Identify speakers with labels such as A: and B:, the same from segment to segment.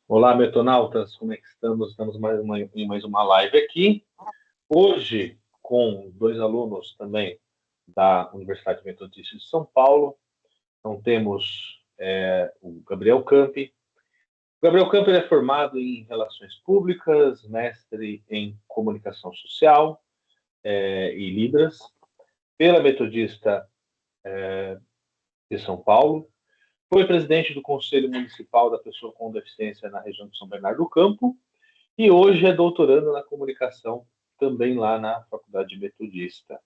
A: Olá, metonautas, como é que estamos? Estamos em mais uma live aqui. Hoje, com dois alunos também da Universidade Metodista de São Paulo. Então, temos o Gabriel Campi. O Gabriel Campi é formado em Relações Públicas, mestre em Comunicação Social e Libras, pela Metodista de São Paulo. Foi presidente do Conselho Municipal da Pessoa com Deficiência na região de São Bernardo do Campo e hoje é doutorando na comunicação também lá na Faculdade Metodista.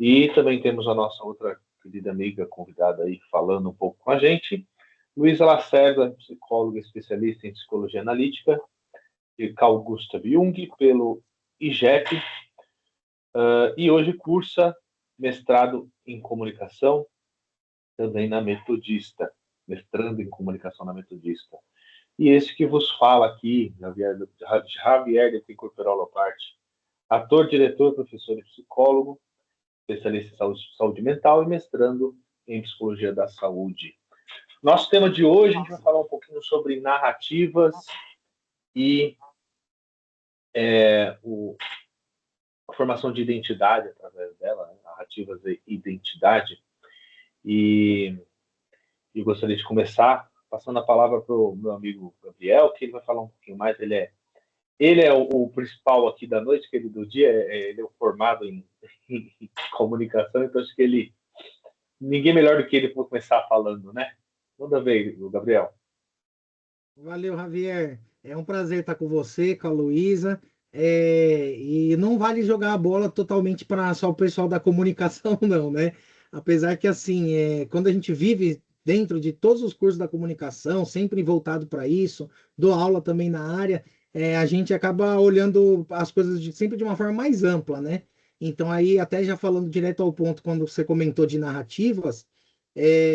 A: E também temos a nossa outra querida amiga convidada aí falando um pouco com a gente, Luísa Lacerda, psicóloga especialista em psicologia analítica, de Carl Gustav Jung, pelo IGEP, e hoje cursa mestrado em comunicação também na Metodista, mestrando em comunicação na Metodista. E esse que vos fala aqui, Javier de Picorperol Loparte, ator, diretor, professor e psicólogo, especialista em saúde mental e mestrando em psicologia da saúde. Nosso tema de hoje, a gente vai falar um pouquinho sobre narrativas e a formação de identidade através dela, né? Narrativas e identidade. E eu gostaria de começar passando a palavra para o meu amigo Gabriel, que ele vai falar um pouquinho mais. Ele é o principal aqui da noite, que ele do dia, ele é o formado em comunicação, então acho que ninguém melhor do que ele para começar falando, né? Manda ver, Gabriel.
B: Valeu, Javier. É um prazer estar com você, com a Luísa. E não vale jogar a bola totalmente para só o pessoal da comunicação, não, né? Apesar que, assim, quando a gente vive dentro de todos os cursos da comunicação, sempre voltado para isso, dou aula também na área, a gente acaba olhando as coisas sempre de uma forma mais ampla, né? Então, aí, até já falando direto ao ponto, quando você comentou de narrativas,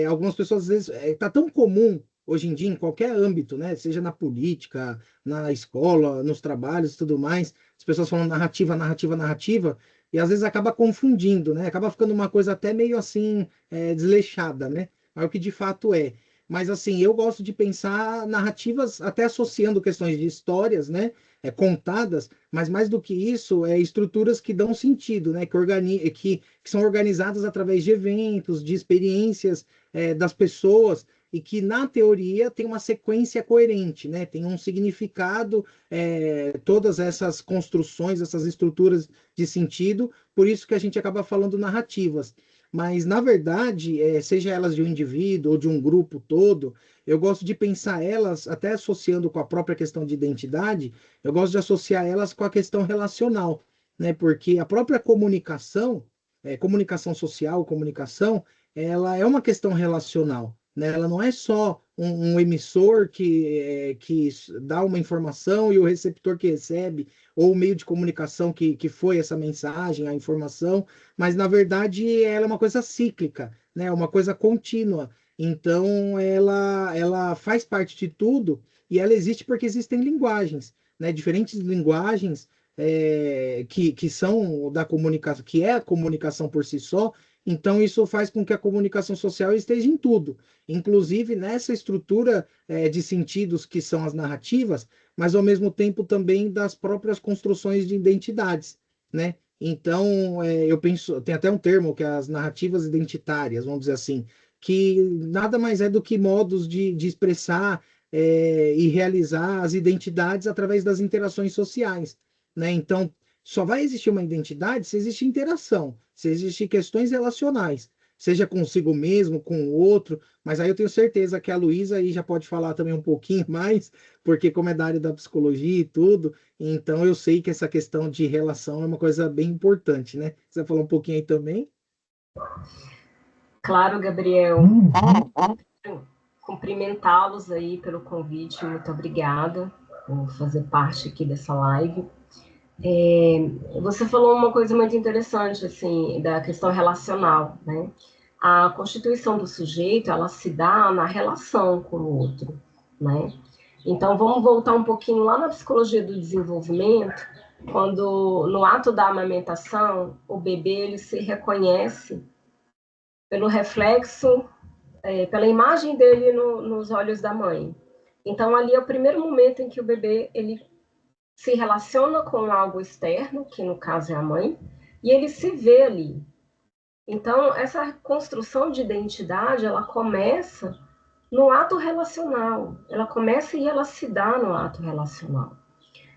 B: algumas pessoas, às vezes, tá tão comum hoje em dia, em qualquer âmbito, né? Seja na política, na escola, nos trabalhos e tudo mais, as pessoas falam narrativa, narrativa, narrativa, e às vezes acaba confundindo, né? Acaba ficando uma coisa até meio assim, desleixada, né? Mas o que de fato é. Mas assim, eu gosto de pensar narrativas até associando questões de histórias, né? Contadas, mas mais do que isso, estruturas que dão sentido, né? Que são organizadas através de eventos, de experiências das pessoas, e que, na teoria, tem uma sequência coerente, né? Tem um significado, todas essas construções, essas estruturas de sentido, por isso que a gente acaba falando narrativas. Mas, na verdade, seja elas de um indivíduo ou de um grupo todo, eu gosto de pensar elas, até associando com a própria questão de identidade, eu gosto de associar elas com a questão relacional, né? Porque a própria comunicação, comunicação social, comunicação, ela é uma questão relacional, né? Ela não é só um emissor que dá uma informação e o receptor que recebe, ou o meio de comunicação que foi essa mensagem, a informação, mas na verdade ela é uma coisa cíclica, né? Uma coisa contínua. Então ela faz parte de tudo e ela existe porque existem linguagens, né? Diferentes linguagens que são da comunicação, que é a comunicação por si só. Então, isso faz com que a comunicação social esteja em tudo, inclusive nessa estrutura de sentidos que são as narrativas, mas ao mesmo tempo também das próprias construções de identidades, né? Então, eu penso, tem até um termo que é as narrativas identitárias, vamos dizer assim, que nada mais é do que modos de expressar e realizar as identidades através das interações sociais, né? Então, só vai existir uma identidade se existe interação, se existir questões relacionais, seja consigo mesmo, com o outro, mas aí eu tenho certeza que a Luísa aí já pode falar também um pouquinho mais, porque como é da área da psicologia e tudo, então eu sei que essa questão de relação é uma coisa bem importante, né? Você vai falar um pouquinho aí também?
C: Claro, Gabriel. Cumprimentá-los aí pelo convite, muito obrigada por fazer parte aqui dessa live. Você falou uma coisa muito interessante, assim, da questão relacional, né? A constituição do sujeito, ela se dá na relação com o outro, né? Então, vamos voltar um pouquinho lá na psicologia do desenvolvimento, quando no ato da amamentação, o bebê ele se reconhece pelo reflexo, pela imagem dele nos olhos da mãe. Então, ali é o primeiro momento em que o bebê ele se relaciona com algo externo, que no caso é a mãe, e ele se vê ali. Então, essa construção de identidade, ela começa no ato relacional. Ela começa e ela se dá no ato relacional.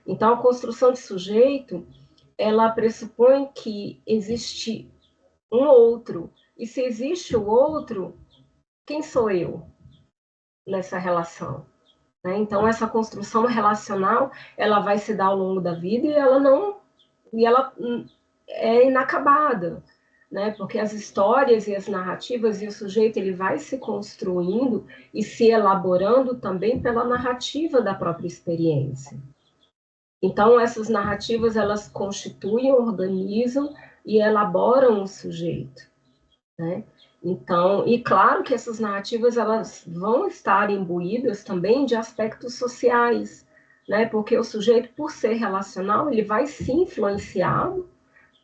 C: Então, a construção de sujeito, ela pressupõe que existe um outro. E se existe o outro, quem sou eu nessa relação? Né? Então, essa construção relacional, ela vai se dar ao longo da vida e ela é inacabada, né? Porque as histórias e as narrativas e o sujeito ele vai se construindo e se elaborando também pela narrativa da própria experiência. Então, essas narrativas, elas constituem, organizam e elaboram o sujeito, né? Então, e claro que essas narrativas, elas vão estar imbuídas também de aspectos sociais, né? Porque o sujeito, por ser relacional, ele vai se influenciado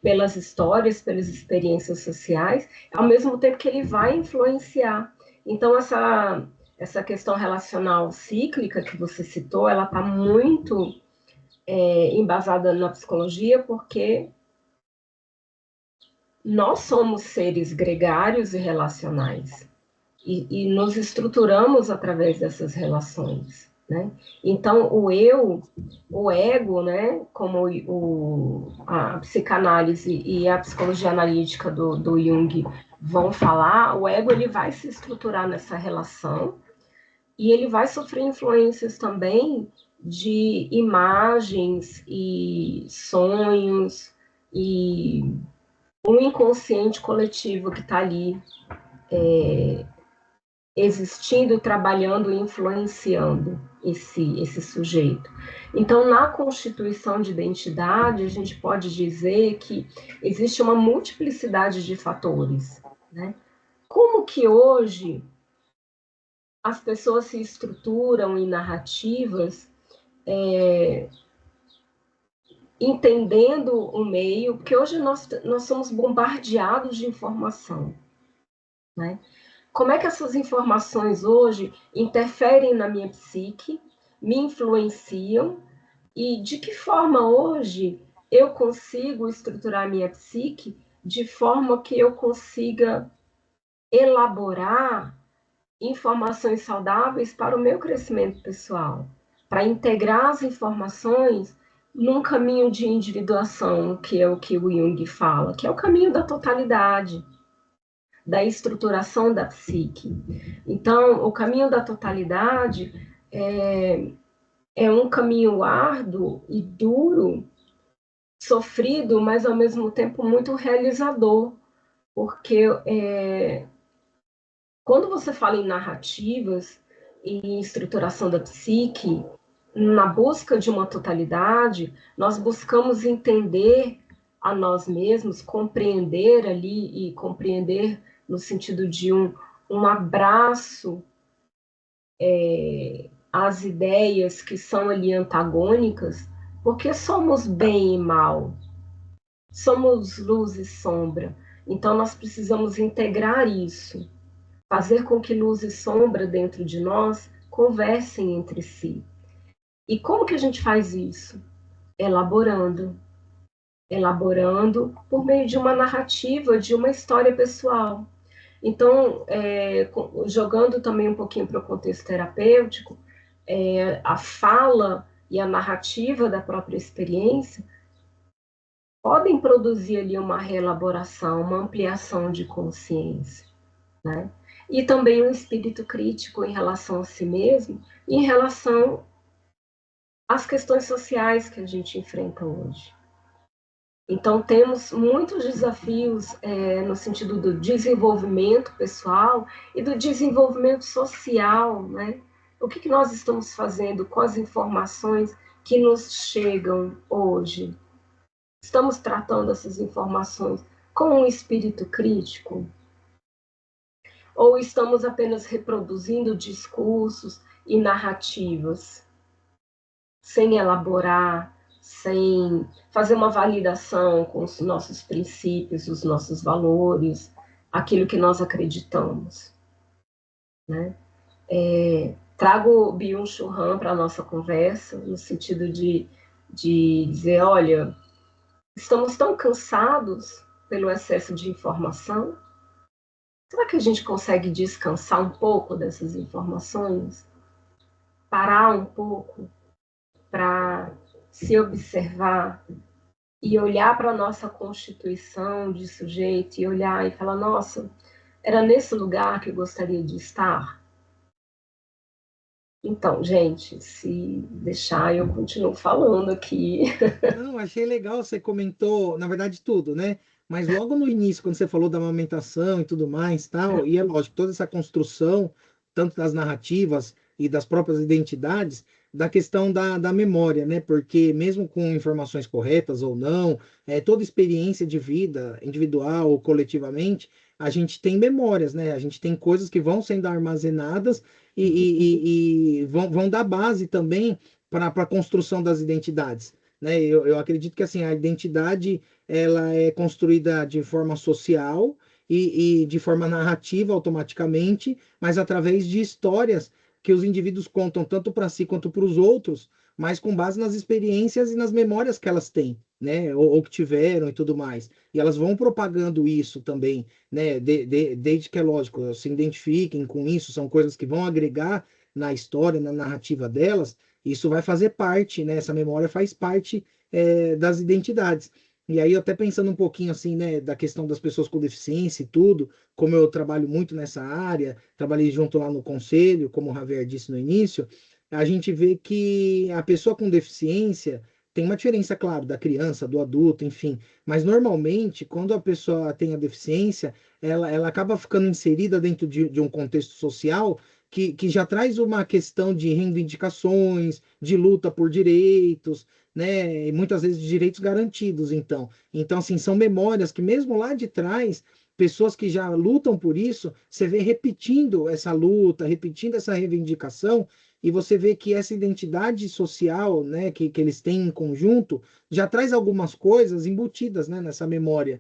C: pelas histórias, pelas experiências sociais, ao mesmo tempo que ele vai influenciar. Então, essa questão relacional cíclica que você citou, ela está muito embasada na psicologia, porque nós somos seres gregários e relacionais, e nos estruturamos através dessas relações, né? Então, o ego, né, como a psicanálise e a psicologia analítica do Jung vão falar, o ego ele vai se estruturar nessa relação e ele vai sofrer influências também de imagens e sonhos e um inconsciente coletivo que está ali existindo, trabalhando e influenciando esse sujeito. Então, na constituição de identidade, a gente pode dizer que existe uma multiplicidade de fatores, né? Como que hoje as pessoas se estruturam em narrativas entendendo o meio, porque hoje nós somos bombardeados de informação, né? Como é que essas informações hoje interferem na minha psique, me influenciam, e de que forma hoje eu consigo estruturar a minha psique de forma que eu consiga elaborar informações saudáveis para o meu crescimento pessoal, para integrar as informações num caminho de individuação, que é o que o Jung fala, que é o caminho da totalidade, da estruturação da psique. Então, o caminho da totalidade é um caminho árduo e duro, sofrido, mas ao mesmo tempo muito realizador, porque quando você fala em narrativas e em estruturação da psique, na busca de uma totalidade, nós buscamos entender a nós mesmos, compreender ali, e compreender no sentido de um abraço às ideias que são ali antagônicas, porque somos bem e mal, somos luz e sombra. Então, nós precisamos integrar isso, fazer com que luz e sombra dentro de nós conversem entre si. E como que a gente faz isso? Elaborando por meio de uma narrativa, de uma história pessoal. Então, jogando também um pouquinho para o contexto terapêutico, a fala e a narrativa da própria experiência podem produzir ali uma reelaboração, uma ampliação de consciência, né? E também um espírito crítico em relação a si mesmo, em relação às questões sociais que a gente enfrenta hoje. Então, temos muitos desafios no sentido do desenvolvimento pessoal e do desenvolvimento social, né? O que nós estamos fazendo com as informações que nos chegam hoje? Estamos tratando essas informações com um espírito crítico? Ou estamos apenas reproduzindo discursos e narrativas, sem elaborar, sem fazer uma validação com os nossos princípios, os nossos valores, aquilo que nós acreditamos, né? Trago o Byung-Chul Han para a nossa conversa, no sentido de dizer, olha, estamos tão cansados pelo excesso de informação, será que a gente consegue descansar um pouco dessas informações? Parar um pouco para se observar e olhar para a nossa constituição de sujeito e olhar e falar, nossa, era nesse lugar que eu gostaria de estar? Então, gente, se deixar, eu continuo falando aqui.
B: Não, achei legal, você comentou, na verdade, tudo, né? Mas logo no início, quando você falou da amamentação e tudo mais, tal, e é lógico, toda essa construção, tanto das narrativas e das próprias identidades, da questão da memória, né? Porque mesmo com informações corretas ou não, toda experiência de vida, individual ou coletivamente, a gente tem memórias, né? A gente tem coisas que vão sendo armazenadas e vão dar base também para a construção das identidades, né? Eu acredito que assim a identidade ela é construída de forma social e de forma narrativa automaticamente, mas através de histórias que os indivíduos contam tanto para si quanto para os outros, mas com base nas experiências e nas memórias que elas têm, né? Ou que tiveram e tudo mais. E elas vão propagando isso também, né? Desde que é lógico, se identifiquem com isso, são coisas que vão agregar na história, na narrativa delas. Isso vai fazer parte, né? Essa memória faz parte das identidades. E aí, até pensando um pouquinho assim, né, da questão das pessoas com deficiência e tudo, como eu trabalho muito nessa área, trabalhei junto lá no conselho, como o Javier disse no início, a gente vê que a pessoa com deficiência tem uma diferença, claro, da criança, do adulto, enfim, mas normalmente, quando a pessoa tem a deficiência, ela acaba ficando inserida dentro de um contexto social que já traz uma questão de reivindicações, de luta por direitos, né? E muitas vezes de direitos garantidos, então. Então, assim, são memórias que mesmo lá de trás, pessoas que já lutam por isso, você vê repetindo essa luta, repetindo essa reivindicação, e você vê que essa identidade social, né, que eles têm em conjunto, já traz algumas coisas embutidas, né, nessa memória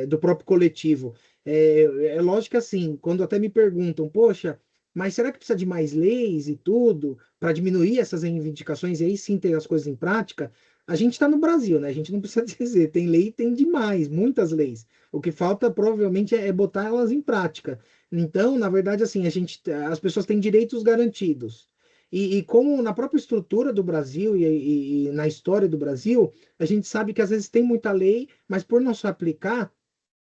B: do próprio coletivo. É lógico que assim, quando até me perguntam, poxa, mas será que precisa de mais leis e tudo para diminuir essas reivindicações e aí sim ter as coisas em prática? A gente está no Brasil, né? A gente não precisa dizer, tem lei, tem demais, muitas leis. O que falta provavelmente é botar elas em prática. Então, na verdade, assim, as pessoas têm direitos garantidos. E como na própria estrutura do Brasil e na história do Brasil, a gente sabe que às vezes tem muita lei, mas por não se aplicar,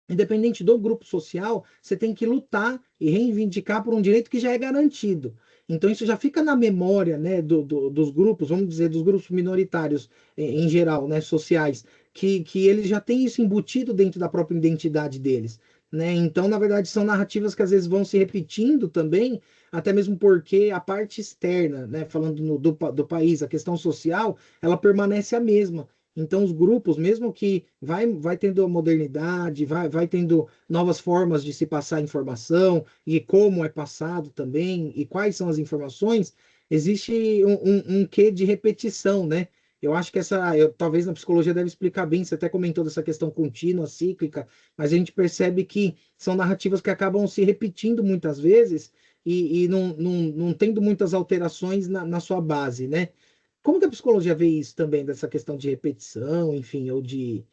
B: independente do grupo social, você tem que lutar e reivindicar por um direito que já é garantido. Então, isso já fica na memória, né, dos grupos, vamos dizer, dos grupos minoritários em geral, né, sociais, que eles já têm isso embutido dentro da própria identidade deles. Né? Então, na verdade, são narrativas que às vezes vão se repetindo também, até mesmo porque a parte externa, né, falando do país, a questão social, ela permanece a mesma. Então, os grupos, mesmo que vai tendo modernidade, vai tendo novas formas de se passar informação e como é passado também, e quais são as informações, existe um quê de repetição, né? Eu acho que talvez na psicologia deve explicar bem, você até comentou dessa questão contínua, cíclica, mas a gente percebe que são narrativas que acabam se repetindo muitas vezes e não tendo muitas alterações na sua base, né? Como que a psicologia vê isso também, dessa questão de repetição, enfim, ou de.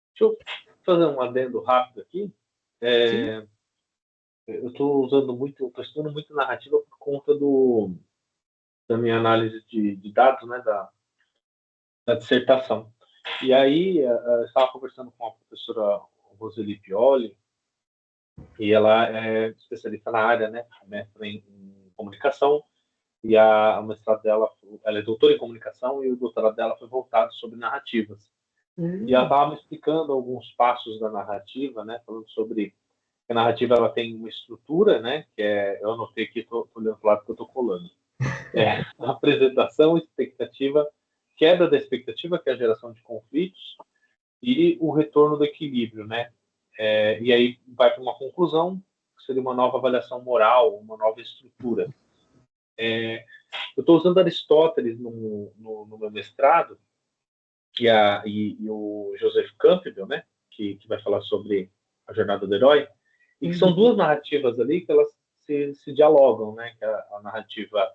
A: Deixa eu fazer um adendo rápido aqui.
B: Sim?
A: Eu estou estou estudando muito narrativa por conta da minha análise de dados, né, da dissertação. E aí, eu estava conversando com a professora Roseli Pioli, e ela é especialista na área, né, mestre em comunicação, e a mestrado dela, ela é doutora em comunicação, e o doutorado dela foi voltado sobre narrativas. E ela estava me explicando alguns passos da narrativa, né, falando sobre que a narrativa ela tem uma estrutura, né, eu anotei aqui, estou olhando para o lado que eu estou colando. Apresentação, expectativa, quebra da expectativa, que é a geração de conflitos, e o retorno do equilíbrio, né? E aí vai para uma conclusão, que seria uma nova avaliação moral, uma nova estrutura. Eu estou usando Aristóteles no meu mestrado, e o Joseph Campbell, né, que vai falar sobre a jornada do herói, e que são duas narrativas ali que elas se dialogam, né, que é a narrativa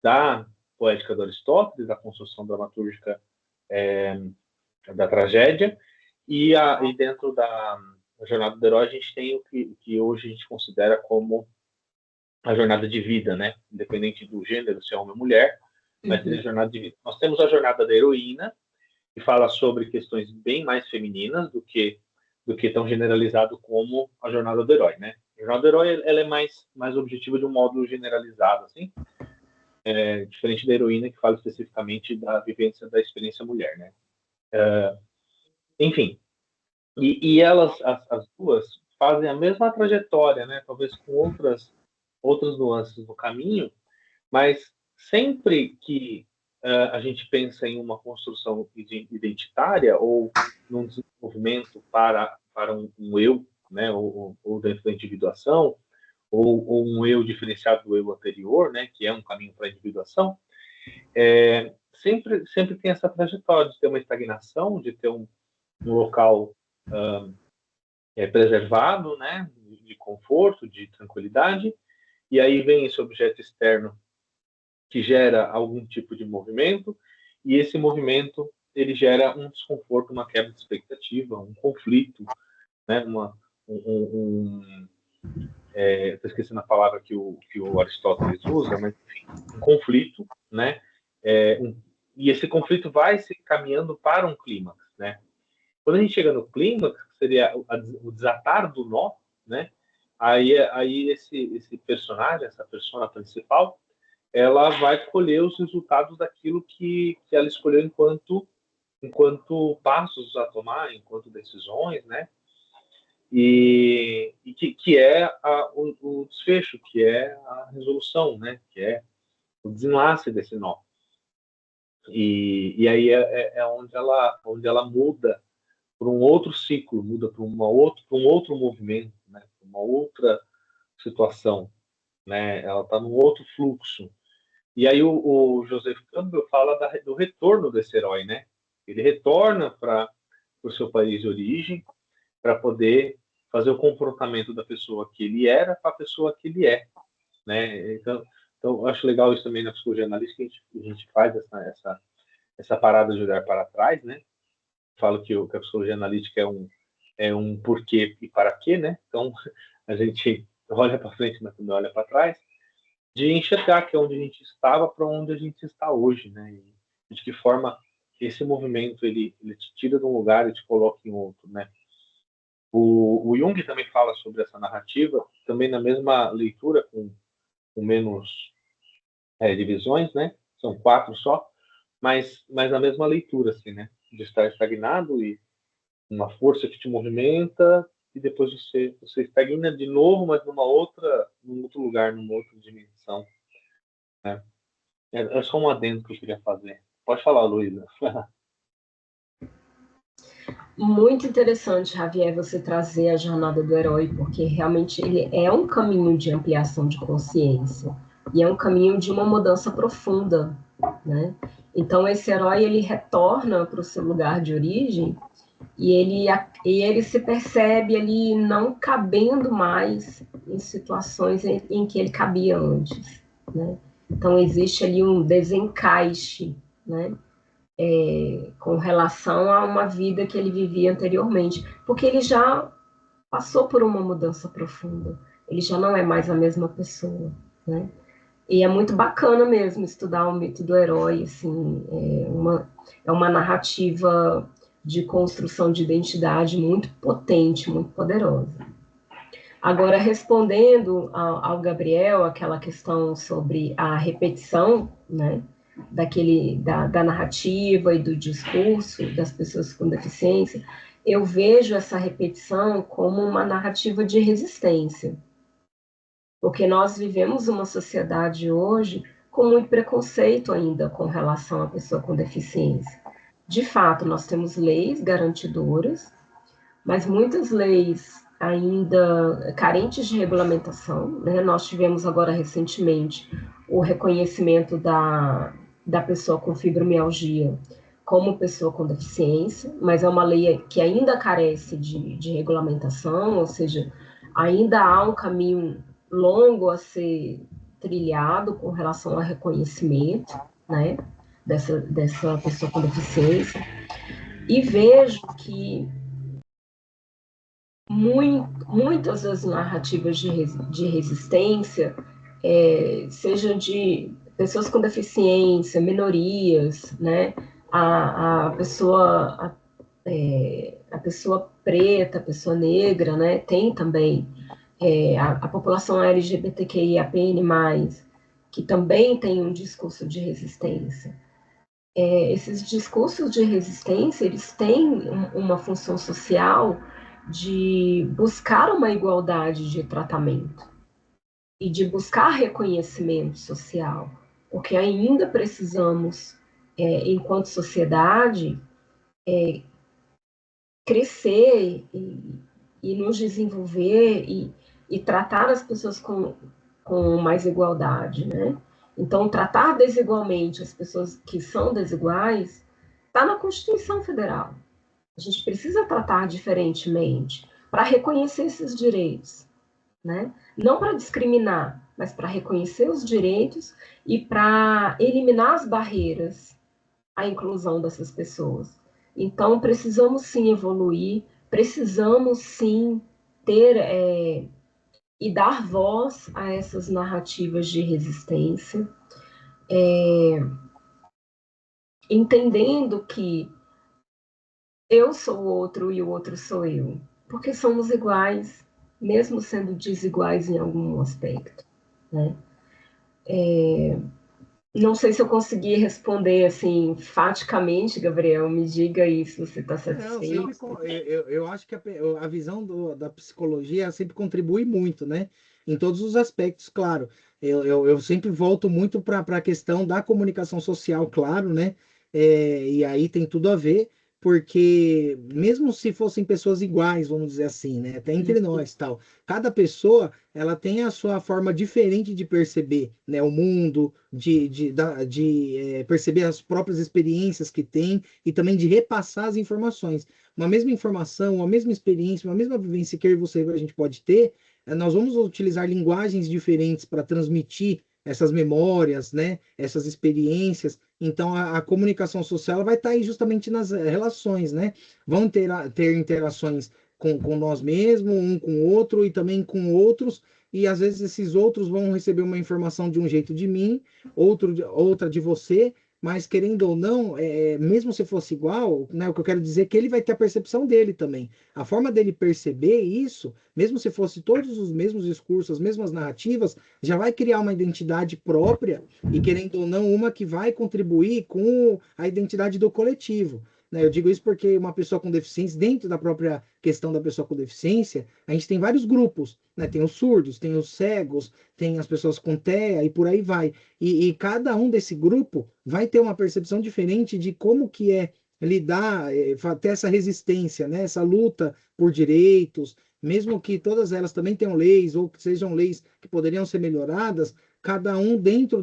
A: da poética do Aristóteles, da construção dramatúrgica da tragédia, e dentro da jornada do herói a gente tem o que hoje a gente considera como a jornada de vida, né, independente do gênero, se é homem ou mulher, mas é a jornada de vida. Nós temos a jornada da heroína, que fala sobre questões bem mais femininas do que tão generalizado como a jornada do herói, né? A jornada do herói ela é mais objetiva de um modo generalizado, assim, diferente da heroína que fala especificamente da vivência da experiência mulher, né? Enfim, e elas, as duas, fazem a mesma trajetória, né? Talvez com outras nuances no caminho, mas sempre que a gente pensa em uma construção identitária ou num desenvolvimento para um eu, né, ou dentro da individuação, ou um eu diferenciado do eu anterior, né, que é um caminho para a individuação, sempre tem essa trajetória de ter uma estagnação, de ter um local preservado, né, de conforto, de tranquilidade, e aí vem esse objeto externo que gera algum tipo de movimento, e esse movimento ele gera um desconforto, uma quebra de expectativa, um conflito, né? Estou esquecendo a palavra que o Aristóteles usa, mas enfim, um conflito, né? E esse conflito vai se caminhando para um clímax, né? Quando a gente chega no clímax, que seria o desatar do nó, né? Aí esse personagem, essa persona principal, ela vai colher os resultados daquilo que ela escolheu enquanto passos a tomar, enquanto decisões, né? E que é o desfecho, que é a resolução, né? Que é o desenlace desse nó. E aí é onde ela muda para um outro ciclo, muda para um outro movimento, né? Uma outra situação, né? Ela está num outro fluxo. E aí o Joseph Campbell fala do retorno desse herói, né? Ele retorna para o seu país de origem para poder fazer o confrontamento da pessoa que ele era com a pessoa que ele é, né? Então eu acho legal isso também na psicologia analítica, que a gente faz essa parada de olhar para trás, né? Falo que a psicologia analítica é um porquê e para quê, né? Então a gente olha para frente, mas também olha para trás, de enxergar que é onde a gente estava para onde a gente está hoje, né? E de que forma esse movimento ele te tira de um lugar e te coloca em outro, né? O Jung também fala sobre essa narrativa, também na mesma leitura, com menos divisões, né? São 4 só, mas na mesma leitura, assim, né? De estar estagnado e uma força que te movimenta e depois você estagna de novo, mas num outro lugar, numa outra dimensão, né? É só um adendo que eu queria fazer. Pode falar, Luísa.
C: Muito interessante, Javier, você trazer a jornada do herói, porque realmente ele é um caminho de ampliação de consciência e é um caminho de uma mudança profunda, né? Então esse herói ele retorna para o seu lugar de origem e ele se percebe ali não cabendo mais em situações em que ele cabia antes, né? Então existe ali um desencaixe, né? Com relação a uma vida que ele vivia anteriormente, porque ele já passou por uma mudança profunda, ele já não é mais a mesma pessoa, né? E é muito bacana mesmo estudar o mito do herói, assim, é uma narrativa de construção de identidade muito potente, muito poderosa. Agora, respondendo ao Gabriel, aquela questão sobre a repetição, né? Da narrativa e do discurso das pessoas com deficiência, eu vejo essa repetição como uma narrativa de resistência. Porque nós vivemos uma sociedade hoje com muito preconceito ainda com relação à pessoa com deficiência. De fato, nós temos leis garantidoras, mas muitas leis ainda carentes de regulamentação, né? Nós tivemos agora recentemente o reconhecimento da pessoa com fibromialgia como pessoa com deficiência, mas é uma lei que ainda carece de regulamentação, ou seja, ainda há um caminho longo a ser trilhado com relação ao reconhecimento, né, dessa pessoa com deficiência. E vejo que muitas das narrativas de resistência, sejam de pessoas com deficiência, minorias, né, a pessoa preta, a pessoa negra, né, tem também a população LGBTQIAPN+, que também tem um discurso de resistência. Esses discursos de resistência, eles têm uma função social de buscar uma igualdade de tratamento e de buscar reconhecimento social, porque ainda precisamos, enquanto sociedade, crescer e nos desenvolver e tratar as pessoas com mais igualdade, né? Então, tratar desigualmente as pessoas que são desiguais está na Constituição Federal. A gente precisa tratar diferentemente para reconhecer esses direitos, né? Não para discriminar, mas para reconhecer os direitos e para eliminar as barreiras à inclusão dessas pessoas. Então, precisamos sim evoluir, precisamos sim ter e dar voz a essas narrativas de resistência, entendendo que eu sou o outro e o outro sou eu, porque somos iguais, mesmo sendo desiguais em algum aspecto, né? Não sei se eu consegui responder assim, faticamente, Gabriel. Me diga aí se você está satisfeito.
B: Eu acho que a visão da psicologia sempre contribui muito, né? Em todos os aspectos, claro. Eu sempre volto muito para a questão da comunicação social, claro, né? E aí tem tudo a ver, porque mesmo se fossem pessoas iguais, vamos dizer assim, né? Até entre nós, tal, cada pessoa ela tem a sua forma diferente de perceber, né, o mundo, de perceber as próprias experiências que tem e também de repassar as informações. Uma mesma informação, uma mesma experiência, uma mesma vivência que eu e você a gente pode ter, nós vamos utilizar linguagens diferentes para transmitir essas memórias, né, essas experiências. Então, a comunicação social ela vai estar aí justamente nas relações, né? Vão ter interações com nós mesmos, um com o outro e também com outros, e às vezes esses outros vão receber uma informação de um jeito de mim, outra de você, mas querendo ou não, mesmo se fosse igual, né, o que eu quero dizer é que ele vai ter a percepção dele também. A forma dele perceber isso, mesmo se fosse todos os mesmos discursos, as mesmas narrativas, já vai criar uma identidade própria e, querendo ou não, uma que vai contribuir com a identidade do coletivo. Né? Eu digo isso porque uma pessoa com deficiência, dentro da própria questão da pessoa com deficiência, a gente tem vários grupos, né? Tem os surdos, tem os cegos, tem as pessoas com TEA e por aí vai. E cada um desse grupo vai ter uma percepção diferente de como que é lidar, ter essa resistência, né? Essa luta por direitos, mesmo que todas elas também tenham leis ou que sejam leis que poderiam ser melhoradas, cada um dentro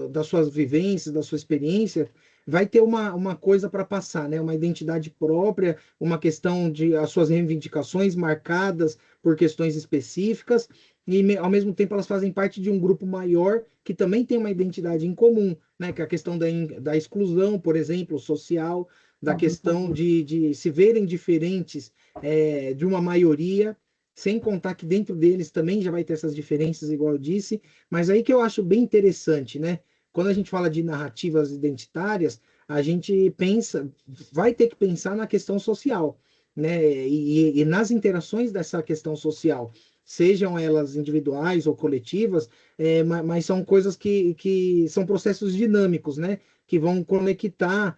B: das suas vivências, da sua experiência, vai ter uma coisa para passar, né? Uma identidade própria, uma questão de as suas reivindicações marcadas por questões específicas, e ao mesmo tempo elas fazem parte de um grupo maior que também tem uma identidade em comum, né? Que é a questão da exclusão, por exemplo, social, da questão de se verem diferentes de uma maioria, sem contar que dentro deles também já vai ter essas diferenças, igual eu disse, mas aí que eu acho bem interessante, né? Quando a gente fala de narrativas identitárias, a gente pensa, vai ter que pensar na questão social, né? E nas interações dessa questão social, sejam elas individuais ou coletivas, mas são coisas que são processos dinâmicos, né? Que vão conectar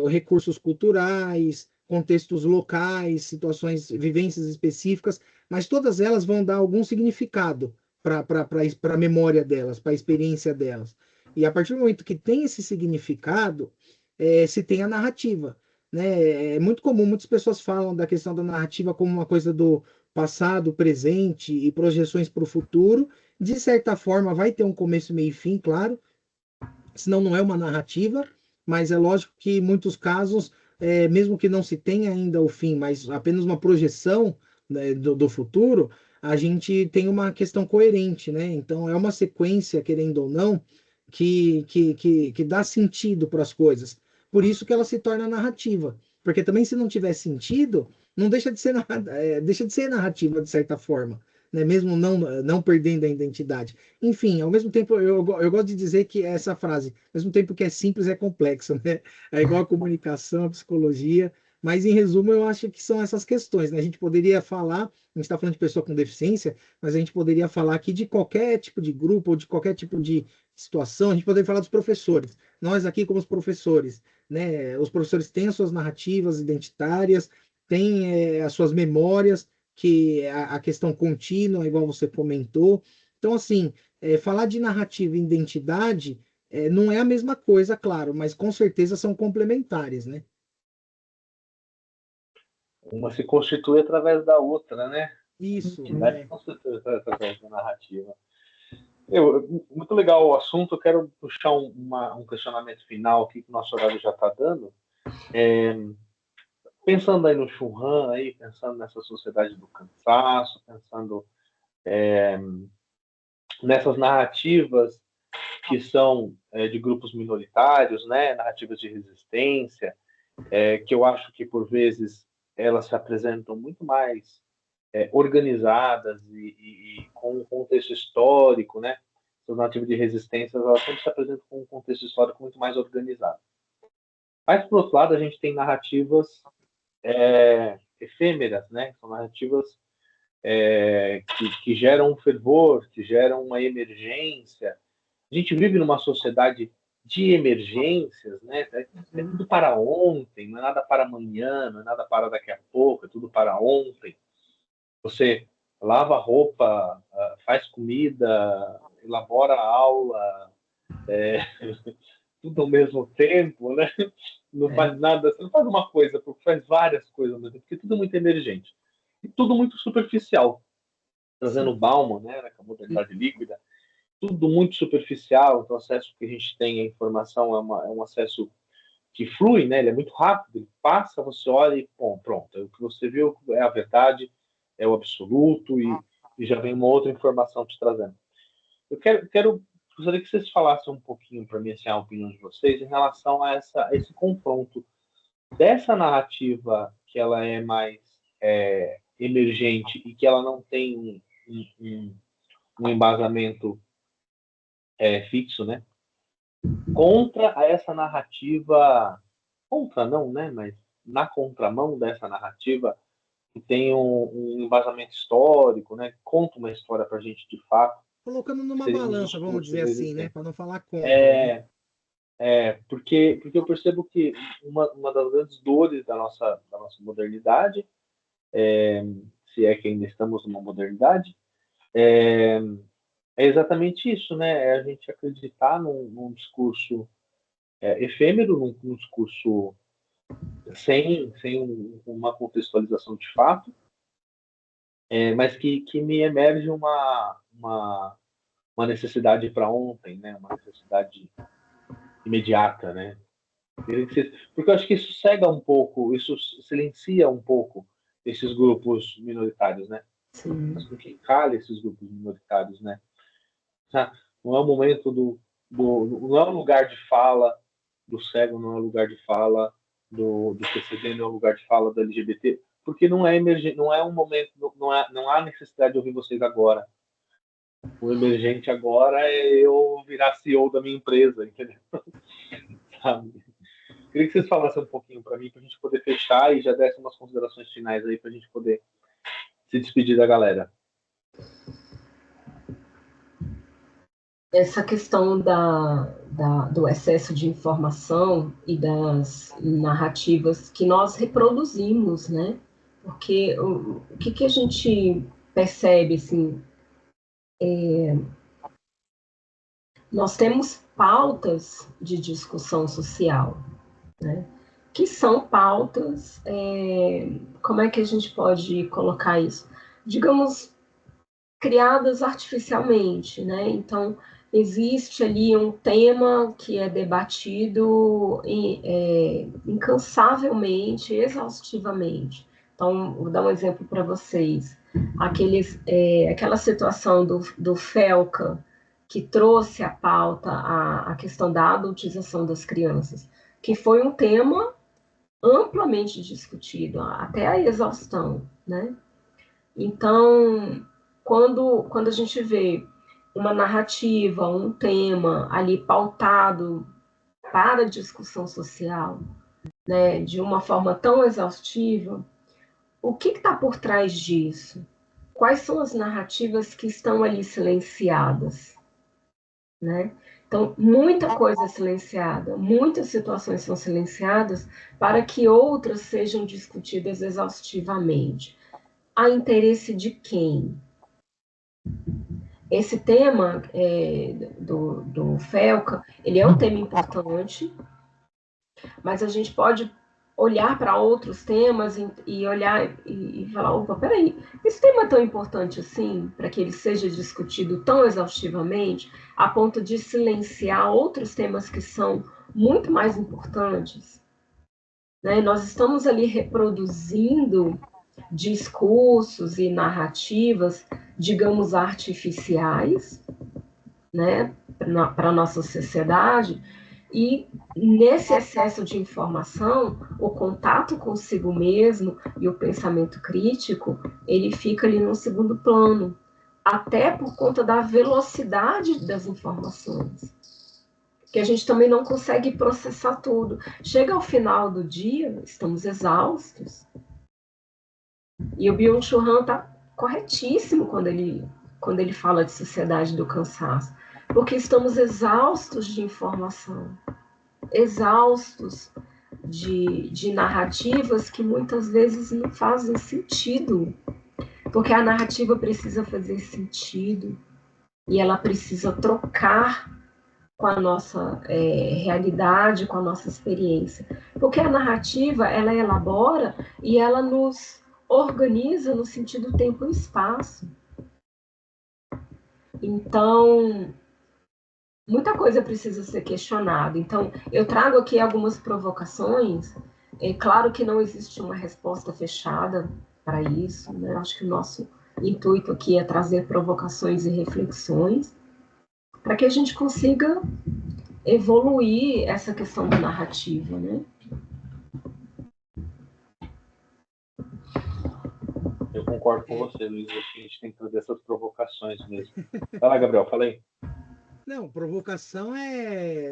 B: recursos culturais, contextos locais, situações, vivências específicas, mas todas elas vão dar algum significado para a memória delas, para a experiência delas. E a partir do momento que tem esse significado, se tem a narrativa. Né? É muito comum, muitas pessoas falam da questão da narrativa como uma coisa do passado, presente e projeções para o futuro. De certa forma, vai ter um começo, meio e fim, claro, senão não é uma narrativa, mas é lógico que em muitos casos, mesmo que não se tenha ainda o fim, mas apenas uma projeção, né, do futuro, a gente tem uma questão coerente, né? Então é uma sequência, querendo ou não, que dá sentido para as coisas. Por isso que ela se torna narrativa. Porque também, se não tiver sentido, não deixa de ser, deixa de ser narrativa, de certa forma, né? Mesmo não perdendo a identidade. Enfim, ao mesmo tempo, eu gosto de dizer que essa frase, ao mesmo tempo que é simples, é complexa, né? É igual a comunicação, a psicologia, mas em resumo, eu acho que são essas questões, né? A gente poderia falar, a gente está falando de pessoa com deficiência, mas a gente poderia falar aqui de qualquer tipo de grupo ou de qualquer tipo de situação, a gente poderia falar dos professores. Nós aqui, como os professores, né? Os professores têm as suas narrativas identitárias, têm as suas memórias, que a questão contínua, igual você comentou. Então, assim, falar de narrativa e identidade não é a mesma coisa, claro, mas com certeza são complementares, né?
A: Uma se constitui através da outra, né?
B: Isso,
A: Identidade se constitui através da narrativa. Muito legal o assunto. Eu quero puxar um questionamento final aqui, que o nosso horário já está dando. Pensando aí no Churran, aí, pensando nessa sociedade do cansaço, pensando nessas narrativas que são de grupos minoritários, né? Narrativas de resistência, que eu acho que, por vezes, elas se apresentam muito mais organizadas e com um contexto histórico, né? As narrativas de resistência, elas sempre se apresentam com um contexto histórico muito mais organizado. Mas, por outro lado, a gente tem narrativas efêmeras, né? São narrativas que geram um fervor, que geram uma emergência. A gente vive numa sociedade de emergências, né? É tudo para ontem, não é nada para amanhã, não é nada para daqui a pouco, é tudo para ontem. Você lava roupa, faz comida, elabora aula, tudo ao mesmo tempo, né? Não faz nada, você não faz uma coisa, porque faz várias coisas ao mesmo tempo, porque tudo é muito emergente. E tudo muito superficial. Trazendo o Bauman, né, com a modernidade líquida, tudo muito superficial, então o acesso que a gente tem à informação é um acesso que flui, né, ele é muito rápido, ele passa, você olha e pronto, o que você viu é a verdade, é o absoluto, e já vem uma outra informação te trazendo. Eu gostaria que vocês falassem um pouquinho para mim, assim, a opinião de vocês em relação a esse confronto dessa narrativa que ela é mais emergente e que ela não tem um embasamento fixo, né? Contra essa narrativa, contra não, né? Mas na contramão dessa narrativa que tem um embasamento histórico, né? Conta uma história para a gente de fato.
B: Colocando numa
A: Seria um
B: balança, vamos
A: discurso
B: dizer assim, né?
A: resistente.
B: Para não falar contra, né?
A: Porque eu percebo que uma das grandes dores da nossa modernidade, se é que ainda estamos numa modernidade, é exatamente isso, né? É a gente acreditar num discurso efêmero, num discurso sem uma contextualização de fato, mas que me emerge uma necessidade para ontem, né? Uma necessidade imediata, né? Porque eu acho que isso cega um pouco, isso silencia um pouco esses grupos minoritários, né?
C: Sim.
A: Mas com que cala esses grupos minoritários, né? Não é o momento não é o lugar de fala do cego, não é o lugar de fala do PCD, não é o lugar de fala do LGBT, porque não é emergente, não é um momento, não há necessidade de ouvir vocês agora. O emergente agora é eu virar CEO da minha empresa, entendeu? Sabe? Queria que vocês falassem um pouquinho para mim, para a gente poder fechar e já dessem umas considerações finais aí para a gente poder se despedir da galera.
C: Essa questão do excesso de informação e das narrativas que nós reproduzimos, né? Porque o que a gente percebe, assim, nós temos pautas de discussão social, né? Que são pautas, como é que a gente pode colocar isso? digamos, criadas artificialmente, né? Então, existe ali um tema que é debatido incansavelmente, exaustivamente. Então, vou dar um exemplo para vocês. Aquela situação do FELCA, que trouxe à pauta a questão da adultização das crianças, que foi um tema amplamente discutido, até a exaustão, né? Então, quando a gente vê uma narrativa, um tema ali pautado para discussão social, né, de uma forma tão exaustiva, o que está por trás disso? Quais são as narrativas que estão ali silenciadas, né? Então, muita coisa é silenciada, muitas situações são silenciadas para que outras sejam discutidas exaustivamente. A interesse de quem? Esse tema do FELCA, ele é um tema importante, mas a gente pode olhar para outros temas e olhar e falar, opa, peraí, esse tema é tão importante assim, para que ele seja discutido tão exaustivamente, a ponto de silenciar outros temas que são muito mais importantes, né? Nós estamos ali reproduzindo discursos e narrativas, digamos, artificiais, né, para a nossa sociedade, e nesse excesso de informação, o contato consigo mesmo e o pensamento crítico, ele fica ali no segundo plano, até por conta da velocidade das informações, que a gente também não consegue processar tudo. Chega ao final do dia, estamos exaustos, e o Byung-Chul Han está corretíssimo quando ele fala de sociedade do cansaço, porque estamos exaustos de informação, exaustos de narrativas que muitas vezes não fazem sentido, porque a narrativa precisa fazer sentido e ela precisa trocar com a nossa realidade, com a nossa experiência, porque a narrativa, ela elabora e ela nos organiza no sentido tempo e espaço. Então, muita coisa precisa ser questionada. Então, eu trago aqui algumas provocações. É claro que não existe uma resposta fechada para isso, né? Acho que o nosso intuito aqui é trazer provocações e reflexões para que a gente consiga evoluir essa questão da narrativa, né?
A: Eu concordo com você, Luiz. Acho que a gente tem que trazer essas provocações mesmo. Vai lá, Gabriel, fala aí.
B: Não, provocação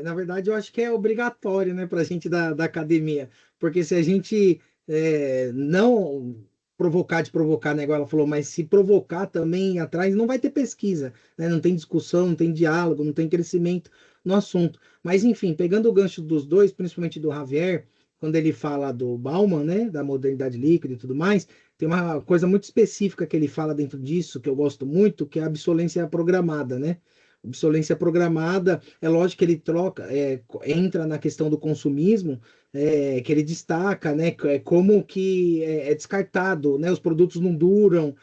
B: na verdade, eu acho que é obrigatório, né, para a gente da academia, porque se a gente não provocar, né, igual ela falou, mas se provocar também atrás, não vai ter pesquisa, né, não tem discussão, não tem diálogo, não tem crescimento no assunto. Mas, enfim, pegando o gancho dos dois, principalmente do Javier, quando ele fala do Bauman, né, da modernidade líquida e tudo mais, tem uma coisa muito específica que ele fala dentro disso, que eu gosto muito, que é a obsolescência programada, né? Obsolescência programada, é lógico que ele entra na questão do consumismo, que ele destaca, né, como que é descartado, né, os produtos não duram,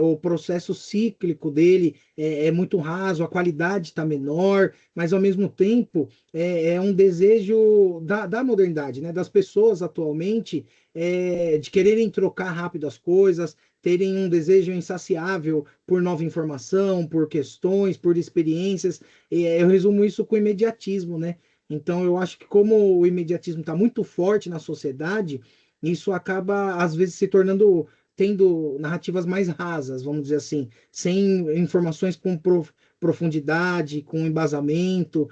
B: o processo cíclico dele é muito raso, a qualidade está menor, mas ao mesmo tempo é um desejo da modernidade, né, das pessoas atualmente, de quererem trocar rápido as coisas, terem um desejo insaciável por nova informação, por questões, por experiências. Eu resumo isso com imediatismo, né? Então, eu acho que como o imediatismo está muito forte na sociedade, isso acaba, às vezes, se tornando, tendo narrativas mais rasas, vamos dizer assim, sem informações com profundidade, com embasamento,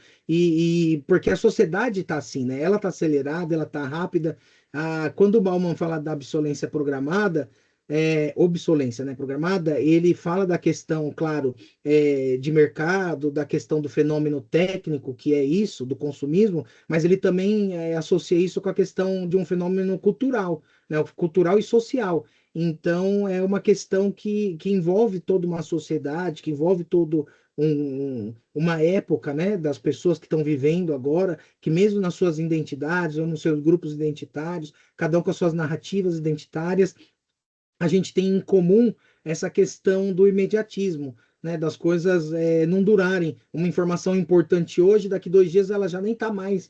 B: porque a sociedade está assim, né? Ela está acelerada, ela está rápida. Quando o Bauman fala da obsolência, né, programada, ele fala da questão, claro, de mercado, da questão do fenômeno técnico, que é isso, do consumismo, mas ele também associa isso com a questão de um fenômeno cultural, né, cultural e social. Então, é uma questão que envolve toda uma sociedade, que envolve todo uma época, né, das pessoas que estão vivendo agora, que mesmo nas suas identidades ou nos seus grupos identitários, cada um com as suas narrativas identitárias, a gente tem em comum essa questão do imediatismo, né, das coisas não durarem. Uma informação importante hoje, daqui 2 dias ela já nem está mais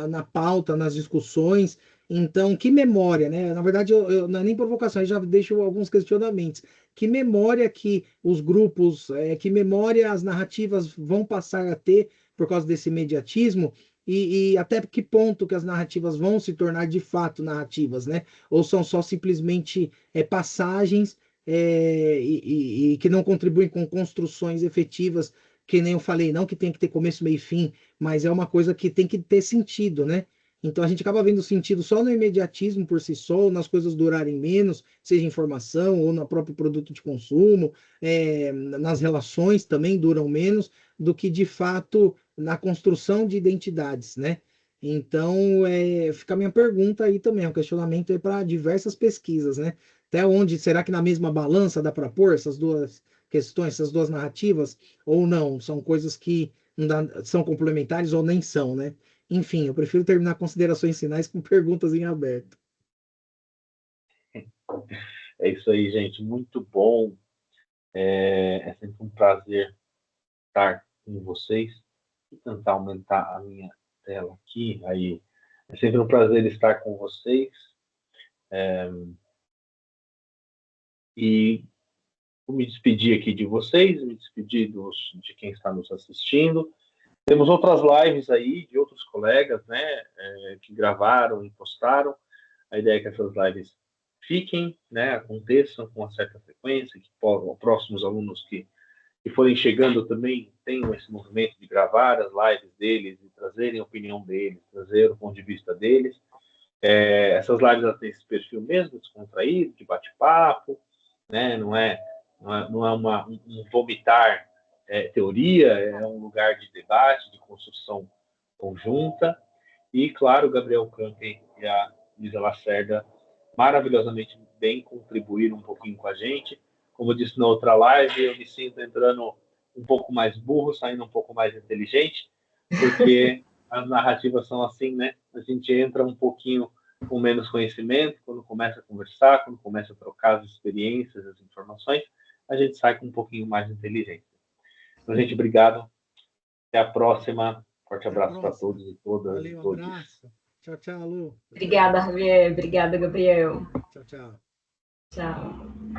B: na pauta, nas discussões. Então, que memória, né? Na verdade, não é nem provocação, eu já deixo alguns questionamentos. Que memória que os grupos, que memória as narrativas vão passar a ter por causa desse imediatismo, e até que ponto que as narrativas vão se tornar de fato narrativas, né? Ou são só simplesmente passagens e que não contribuem com construções efetivas, que nem eu falei, não que tem que ter começo, meio e fim, mas é uma coisa que tem que ter sentido, né? Então a gente acaba vendo sentido só no imediatismo por si só, ou nas coisas durarem menos, seja informação ou no próprio produto de consumo, nas relações também duram menos, do que de fato na construção de identidades, né? Então, fica a minha pergunta aí também, um questionamento aí para diversas pesquisas, né? Até onde será que na mesma balança dá para pôr essas duas questões, essas duas narrativas, ou não? São coisas que não são complementares ou nem são, né? Enfim, eu prefiro terminar considerações finais com perguntas em aberto.
A: É isso aí, gente. Muito bom. É sempre um prazer estar com vocês. Vou tentar aumentar a minha tela aqui. Aí, é sempre um prazer estar com vocês. E vou me despedir aqui de vocês, me despedir de quem está nos assistindo. Temos outras lives aí de outros colegas, né, que gravaram e postaram. A ideia é que essas lives fiquem, né, aconteçam com uma certa frequência, que próximos alunos que forem chegando também tenham esse movimento de gravar as lives deles e trazerem a opinião deles, trazer o ponto de vista deles. Essas lives elas têm esse perfil mesmo, descontraído, de bate-papo, né, não é um vomitar teoria, é um lugar de debate, de construção conjunta. E, claro, o Gabriel Campen e a Luísa Lacerda maravilhosamente bem contribuíram um pouquinho com a gente. Como eu disse na outra live, eu me sinto entrando um pouco mais burro, saindo um pouco mais inteligente, porque as narrativas são assim, né? A gente entra um pouquinho com menos conhecimento, quando começa a conversar, quando começa a trocar as experiências, as informações, a gente sai com um pouquinho mais de inteligência. Então, gente, obrigado. Até a próxima. Forte abraço para todos e todas.
B: Valeu,
A: e todos.
B: Abraço. Tchau, tchau, Lu.
C: Obrigada, Javier. Obrigada, Gabriel.
B: Tchau, tchau.
C: Tchau.